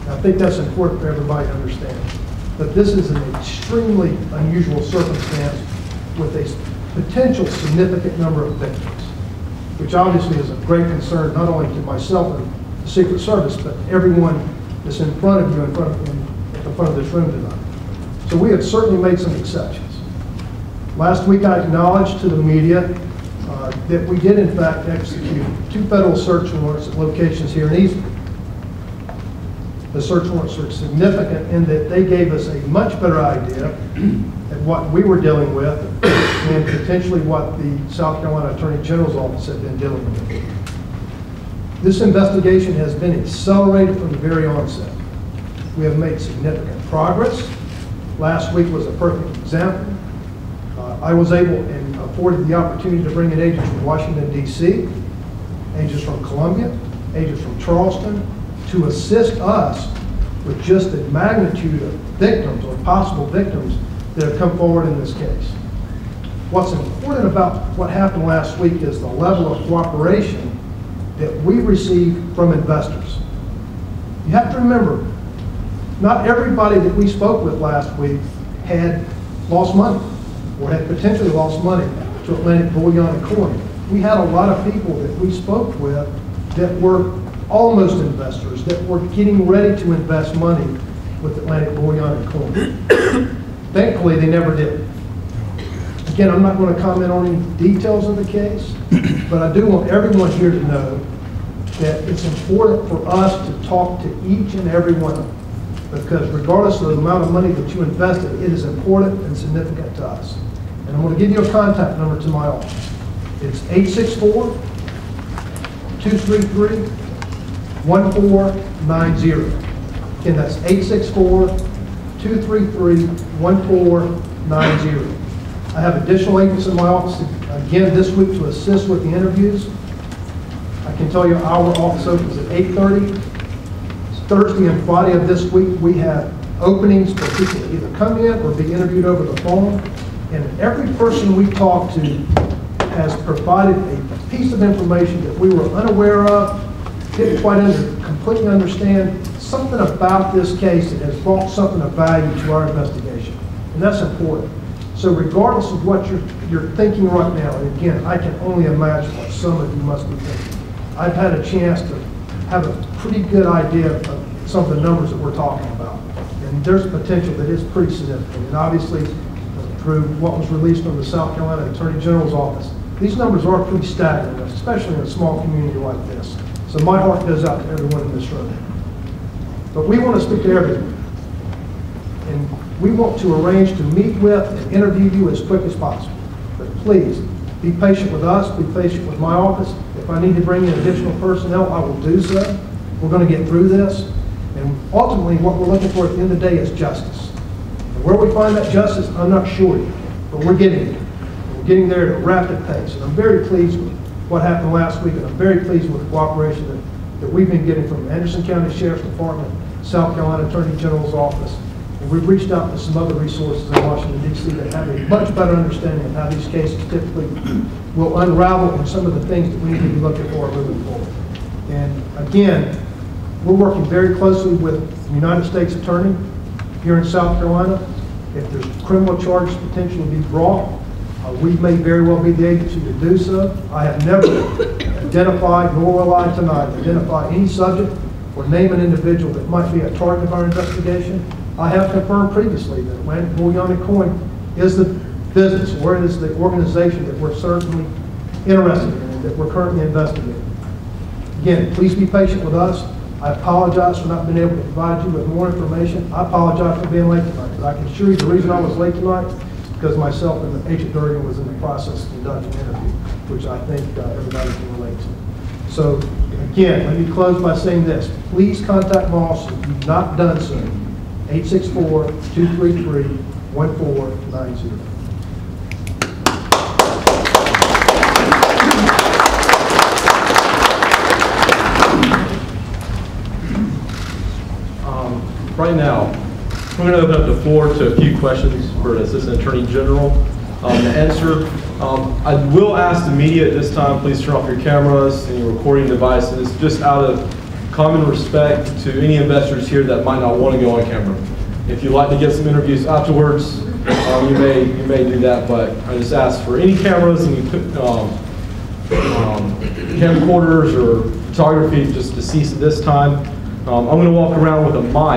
I think that's important for everybody to understand. But this is an extremely unusual circumstance with a potential significant number of victims, which obviously is of great concern not only to myself and the Secret Service, but everyone that's in front of you, at the front of this room tonight. So we have certainly made some exceptions. Last week I acknowledged to the media that we did in fact execute 2 federal search warrants at locations here in Eastern. The search warrants are significant in that they gave us a much better idea at what we were dealing with and potentially what the South Carolina Attorney General's office had been dealing with. This investigation has been accelerated from the very onset. We have made significant progress. Last week was a perfect example. I was able and afforded the opportunity to bring in agents from Washington, D.C., agents from Columbia, agents from Charleston, to assist us with just the magnitude of victims or possible victims that have come forward in this case. What's important about what happened last week is the level of cooperation that we received from investors. You have to remember, not everybody that we spoke with last week had lost money or had potentially lost money to Atlantic Bullion and Coin. We had a lot of people that we spoke with that were almost investors, that were getting ready to invest money with Atlantic Bullion and Coin. Thankfully, they never did. Again, I'm not going to comment on any details of the case, but I do want everyone here to know that it's important for us to talk to each and every one of them, because regardless of the amount of money that you invested, it is important and significant to us. And I'm going to give you a contact number to my office. It's 864-233-1490. Again, that's 864-233-1490. I have additional agents in my office, again, this week to assist with the interviews. I can tell you our office opens at 8:30. Thursday and Friday of this week, we have openings for people to either come in or be interviewed over the phone. And every person we talk to has provided a piece of information that we were unaware of, didn't quite completely understand, something about this case that has brought something of value to our investigation. And that's important. So regardless of what you're thinking right now, and again, I can only imagine what some of you must be thinking. I've had a chance to have a pretty good idea of some of the numbers that we're talking about. And there's potential that is pretty significant. And obviously, through what was released from the South Carolina Attorney General's office, these numbers are pretty staggering, especially in a small community like this. So my heart goes out to everyone in this room. But we want to speak to everyone. And we want to arrange to meet with and interview you as quick as possible. But please, be patient with us, be patient with my office. If I need to bring in additional personnel, I will do so. We're going to get through this. And ultimately, what we're looking for at the end of the day is justice. And where we find that justice, I'm not sure yet, but we're getting there. We're getting there at a rapid pace. And I'm very pleased with what happened last week, and I'm very pleased with the cooperation that we've been getting from Anderson County Sheriff's Department, South Carolina Attorney General's office. And we've reached out to some other resources in Washington, D.C. that have a much better understanding of how these cases typically will unravel and some of the things that we need to be looking for moving forward. And again, we're working very closely with the United States Attorney here in South Carolina. If there's criminal charges potentially to be brought, we may very well be the agency to do so. I have never identified, nor will I tonight, identify any subject or name an individual that might be a target of our investigation. I have confirmed previously that Atlantic Bullion and Coin is the business, or it is the organization that we're certainly interested in and that we're currently investigating. Again, please be patient with us. I apologize for not being able to provide you with more information. I apologize for being late tonight, but I can assure you the reason I was late tonight is because myself and Agent Durgan was in the process of conducting an interview, which I think everybody can relate to. So again, let me close by saying this. Please contact my office if you've not done so. 864-233-1490. Right now, we're going to open up the floor to a few questions for the Assistant Attorney General to answer. I will ask the media at this time, please turn off your cameras and your recording devices, just out of common respect to any investors here that might not want to go on camera. If you'd like to get some interviews afterwards, you may do that, but I just ask for any cameras and camcorders or photography just to cease at this time. I'm going to walk around with a mic.